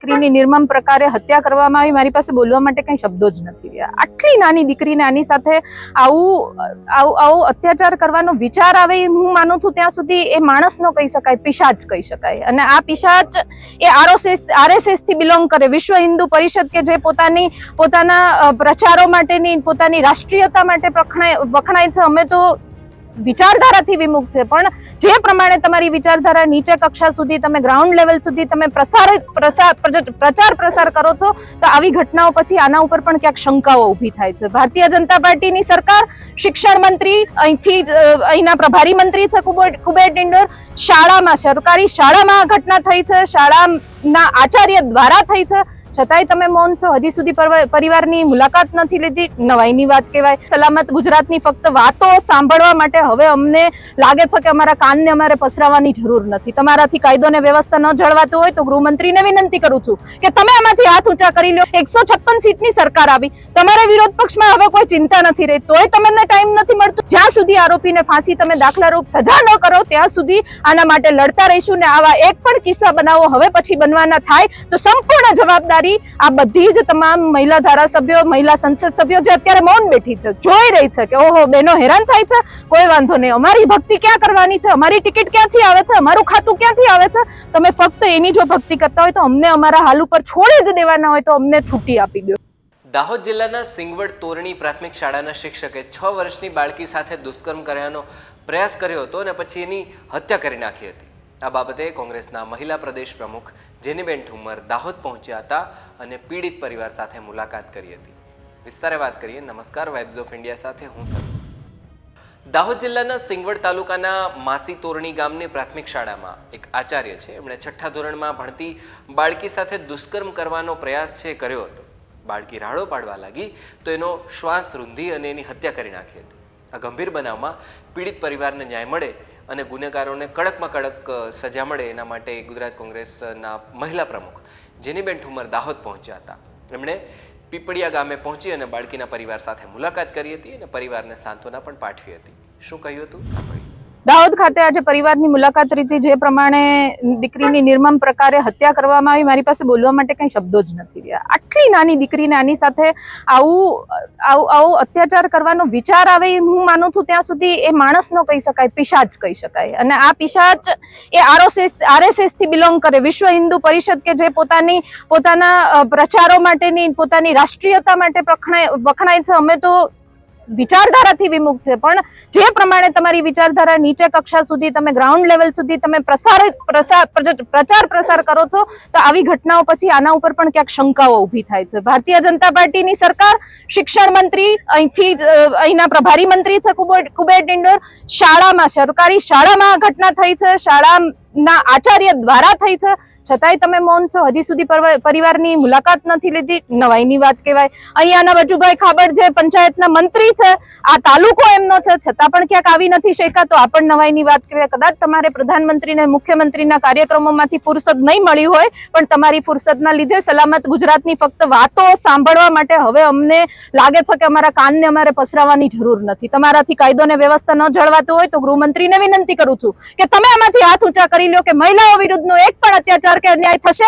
દીકરીની નિર્મમ પ્રકારે હત્યા કરવામાં આવી, મારી પાસે બોલવા માટે કઈ શબ્દો જ નથી રહ્યા. આટલી નાની દીકરીને આની સાથે આવું અત્યાચાર કરવાનો વિચાર આવે, હું માનું છું ત્યાં સુધી એ માણસ નો કહી શકાય, પિશાચ કહી શકાય. અને આ પિશાચ એ આરએસએસ થી બિલોંગ કરે, વિશ્વ હિન્દુ પરિષદ કે જે પોતાના પ્રચારો માટેની, પોતાની રાષ્ટ્રીયતા માટે વખણાય છે. અમે તો વિચારધારાથી વિમુખ છે, પણ જે પ્રમાણે તમારી વિચારધારા નીચે કક્ષા સુધી, તમે ગ્રાઉન્ડ લેવલ સુધી તમે પ્રચાર પ્રસાર કરો છો, તો આવી ઘટનાઓ પછી આના ઉપર પણ ક્યાંક શંકાઓ ઊભી થાય છે. ભારતીય જનતા પાર્ટીની સરકાર, શિક્ષણ મંત્રી અહીંના પ્રભારી મંત્રી છે કુબેર ડિંડોર, શાળામાં, સરકારી શાળામાં આ ઘટના થઈ છે, શાળાના આચાર્ય દ્વારા થઈ છે, છતાંય તમે મૌન છો. હજી સુધી પરિવારની મુલાકાત નથી લીધી. નવાઈની વાત કહેવાય. સલામત ગુજરાતની ફક્ત વાતો સાંભળવા માટે હવે અમને લાગે છે કે અમારા કાનને અમારે પસરાવવાની જરૂર નથી. તમારાથી કાયદો ને વ્યવસ્થા ન જળવાતું હોય તો ગૃહમંત્રીને વિનંતી કરું છું કે તમે આમાંથી હાથ ઊંચા કરી લો. 156 સીટની સરકાર આવી, તમારે વિરોધ પક્ષમાં હવે કોઈ ચિંતા નથી રહી, તોય તમને ટાઈમ નથી મળતું. જ્યાં સુધી આરોપીને ફાંસી તમે દાખલારૂપ સજા ન કરો ત્યાં સુધી આના માટે લડતા રહીશું. ને આવા એક પણ કિસ્સા બનાવો હવે પછી બનવાના થાય તો સંપૂર્ણ જવાબદારી આ બધી જ તમામ મહિલા ધારાસભ્યો, મહિલા સંસદ સભ્યો જે અત્યારે મૌન બેઠી છે, જોઈ રહી છે કે ઓહો બહેનો હેરાન થાય છે, કોઈ વાંધો નહીં, અમારી ભક્તિ ક્યાં કરવાની છે, અમારી ટિકિટ ક્યાંથી આવે છે, અમારું ખાતું ક્યાંથી આવે છે. તમે ફક્ત એની જો ભક્તિ કરતા હોય તો અમને અમારા હાલ ઉપર છોડી જ દેવાના હોય તો અમને છૂટી આપી દો. દાહોદ જિલ્લાના સિંગવડ તોરણી પ્રાથમિક શાળાના શિક્ષકે 6 વર્ષની બાળકી સાથે દુષ્કર્મ કરવાનો પ્રયાસ કર્યો હતો અને પછી એની હત્યા કરી નાખી હતી. આ બાબતે કોંગ્રેસના મહિલા પ્રદેશ પ્રમુખ જેનીબેન ઠુમ્મર દાહોદ પહોંચ્યા હતા અને પીડિત પરિવાર સાથે મુલાકાત કરી હતી. વિસ્તારે વાત કરીએ. નમસ્કાર, વાઇબ્સ ઓફ ઇન્ડિયા સાથે હું સર. દાહોદ જિલ્લાના સિંગવડ તાલુકાના માસી તોરણી ગામની પ્રાથમિક શાળામાં એક આચાર્ય છે, એમણે 6ઠ્ઠા ધોરણમાં ભણતી બાળકી સાથે દુષ્કર્મ કરવાનો પ્રયાસ કર્યો હતો. બાળકી રાડો પાડવા લાગી તો એનો શ્વાસ રૂંધી અને એની હત્યા કરી નાખી હતી. આ ગંભીર બનાવમાં પીડિત પરિવારને ન્યાય મળે અને ગુનેગારોને કડકમાં કડક સજા મળે એના માટે ગુજરાત કોંગ્રેસના મહિલા પ્રમુખ જેનીબેન ઠુમ્મર દાહોદ પહોંચ્યા હતા. એમણે પીપળિયા ગામે પહોંચી અને બાળકીના પરિવાર સાથે મુલાકાત કરી હતી અને પરિવારને સાંત્વના પણ પાઠવી હતી. શું કહ્યું હતું સાંભળીએ. દાહોદ ખાતે આજે પરિવારની મુલાકાત લીધી. જે પ્રમાણે દીકરીની નિર્મમ પ્રકારે હત્યા કરવામાં આવી, મારી પાસે બોલવા માટે કઈ શબ્દો જ નથી રહ્યા. આટલી નાની દીકરીને આની સાથે આવું અત્યાચાર કરવાનો વિચાર આવે, હું માનું છું ત્યાં સુધી એ માણસ નો કહી શકાય, પિશાચ કહી શકાય. અને આ પિશાચ એ આરએસએસ થી બિલોંગ કરે, વિશ્વ હિન્દુ પરિષદ કે જે પોતાના પ્રચારો માટેની, પોતાની રાષ્ટ્રીયતા માટે વખણાય છે. અમે તો વિચારધારાથી વિમુખ છે, પણ જે પ્રમાણે તમારી વિચારધારા નીચે કક્ષા સુધી, તમે ગ્રાઉન્ડ લેવલ સુધી તમે પ્રચાર પ્રસાર કરો છો, તો આવી ઘટનાઓ પછી આના ઉપર પણ ક્યાંક શંકાઓ ઊભી થાય છે. ભારતીય જનતા પાર્ટીની સરકાર, શિક્ષણ મંત્રી અહીંના પ્રભારી મંત્રી છે કુબેર ડિંડોર, શાળામાં, સરકારી શાળામાં આ ઘટના થઈ છે, શાળાના આચાર્ય દ્વારા થઈ છે, છતાંય તમે મૌન છો. હજી સુધી પરિવારની મુલાકાત નથી લીધી. નવાઈની વાત કહેવાય. અહીંયાના વજુભાઈ ખાબડ જે પંચાયતના મંત્રી છે, આ તાલુકો એમનો છે, છતાં પણ ક્યાંક આવી નથી શક્યા, તો આ પણ નવાઈની વાત કહેવાય. કદાચ તમારે પ્રધાનમંત્રીને, મુખ્યમંત્રીના કાર્યક્રમોમાંથી ફુરસદ નહીં મળી હોય, પણ તમારી ફુરસદના લીધે સલામત ગુજરાતની ફક્ત વાતો સાંભળવા માટે હવે અમને લાગે છે કે અમારા કાનને અમારે પસરાવવાની જરૂર નથી. તમારાથી કાયદો ને વ્યવસ્થા ન જળવાતું હોય તો ગૃહમંત્રીને વિનંતી કરું છું કે તમે આમાંથી હાથ ઊંચા કરી લો કે મહિલાઓ વિરુદ્ધનો એક પણ અત્યાચાર કે અન્યાય થશે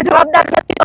જવાબદાર નથી.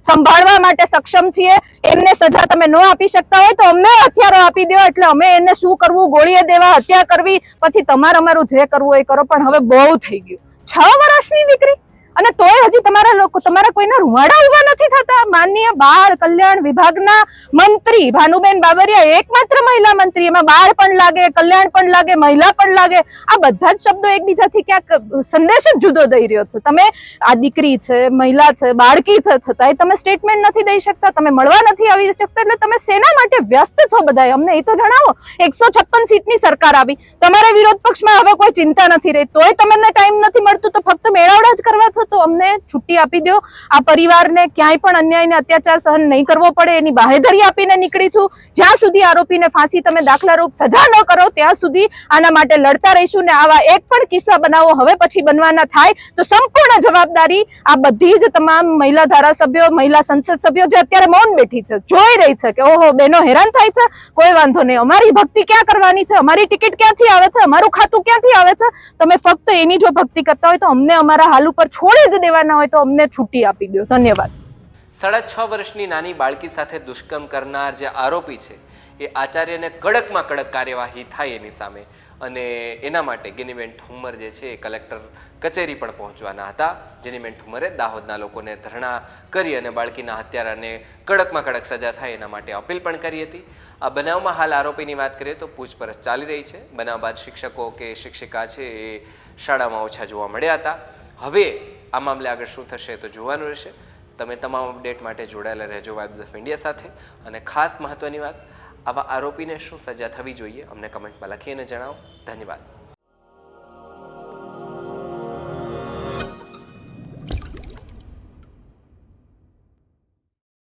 સંભાળવા માટે સક્ષમ છીએ. એમને સજા તમે ન આપી શકતા હોય તો અમને હથિયારો આપી દો, એટલે અમે એને શું કરવું, ગોળીએ દેવા, હત્યા કરવી, પછી અમારું જે કરવું એ કરો. પણ હવે બહુ થઈ ગયું. 6 વર્ષની દીકરી, અને તોય હજી તમારા કોઈના રૂવાડા ઉભા નથી થતા. માનનીય બાળ કલ્યાણ વિભાગના મંત્રી ભાનુબેન બાબરિયા એકમાત્ર મહિલા મંત્રી, એમાં બાળ પણ લાગે, કલ્યાણ પણ લાગે, મહિલા પણ લાગે, આ બધા જ શબ્દો એકબીજાથી ક્યાંક સંદેશ જ જુદો દઈ રહ્યો છે. તમે આ દીકરી છે, મહિલા છે, બાળકી છે, છતાંય તમે સ્ટેટમેન્ટ નથી દઈ શકતા, તમે મળવા નથી આવી શકતા, એટલે તમે શેના માટે વ્યસ્ત છો બધા? અમને એ તો જણાવો. 156 સીટની સરકાર આવી, તમારે વિરોધ પક્ષમાં હવે કોઈ ચિંતા નથી રહી, તોય તમને ટાઈમ નથી મળતું, તો ફક્ત મેળાવડા જ કરવા છો તો અમને છુટ્ટી આપી દો. આ પરિવારને ક્યાંય પણ અન્યાય ને અત્યાચાર સહન નહીં કરવો પડે એની બાહેધરી આપીને નીકળી છું. જ્યાં સુધી આરોપીને ફાંસી તમે દાખલારૂપ સજા ન કરો ત્યાં સુધી આના માટે લડતા રહીશું. ને આવા એક પણ કિસ્સા બનાવો હવે પછી બનવાના થાય તો સંપૂર્ણ જવાબદારી આ બધી જ તમામ મહિલા ધારાસભ્યો, મહિલા સંસદ સભ્યો જે અત્યારે મૌન બેઠી છે, જોઈ રહી છે કે ઓહો બેનો હેરાન થાય છે, કોઈ વાંધો નહીં, અમારી ભક્તિ ક્યાં કરવાની છે, અમારી ટિકિટ ક્યાંથી આવે છે, અમારું ખાતું ક્યાંથી આવે છે, તમે ફક્ત એની જો ભક્તિ કરતા હોય તો અમને અમારા હાલ ઉપર છોડી જ દેવાના હોય તો અમને છૂટી આપી દો. ધન્યવાદ. 6.5 વર્ષની નાની બાળકી સાથે દુષ્કર્મ કરનાર જે આરોપી છે એ આચાર્યને કડકમાં કડક કાર્યવાહી થાય એની સામે, અને એના માટે ગેનીબેન ઠુમ્મર જે છે એ કલેક્ટર કચેરી પણ પહોંચવાના હતા. જેનીબેન ઠુમ્મરે દાહોદના લોકોને ધરણા કરી અને બાળકીના હત્યારાને કડકમાં કડક સજા થાય એના માટે અપીલ પણ કરી હતી. આ બનાવમાં હાલ આરોપીની વાત કરીએ તો પૂછપરછ ચાલી રહી છે. બનાવ બાદ શિક્ષકો કે શિક્ષિકા છે એ શાળામાં ઓછા જોવા મળ્યા હતા. હવે આ મામલે આગળ શું થશે તો જોવાનું રહેશે. તમે તમામ અપડેટ માટે જોડાયેલા રહેજો વાઇબ્સ ઓફ ઇન્ડિયા સાથે. અને ખાસ મહત્વની વાત, આવા આરોપીને શું સજા થવી જોઈએ અમને કમેન્ટમાં લખીને જણાવો. ધન્યવાદ.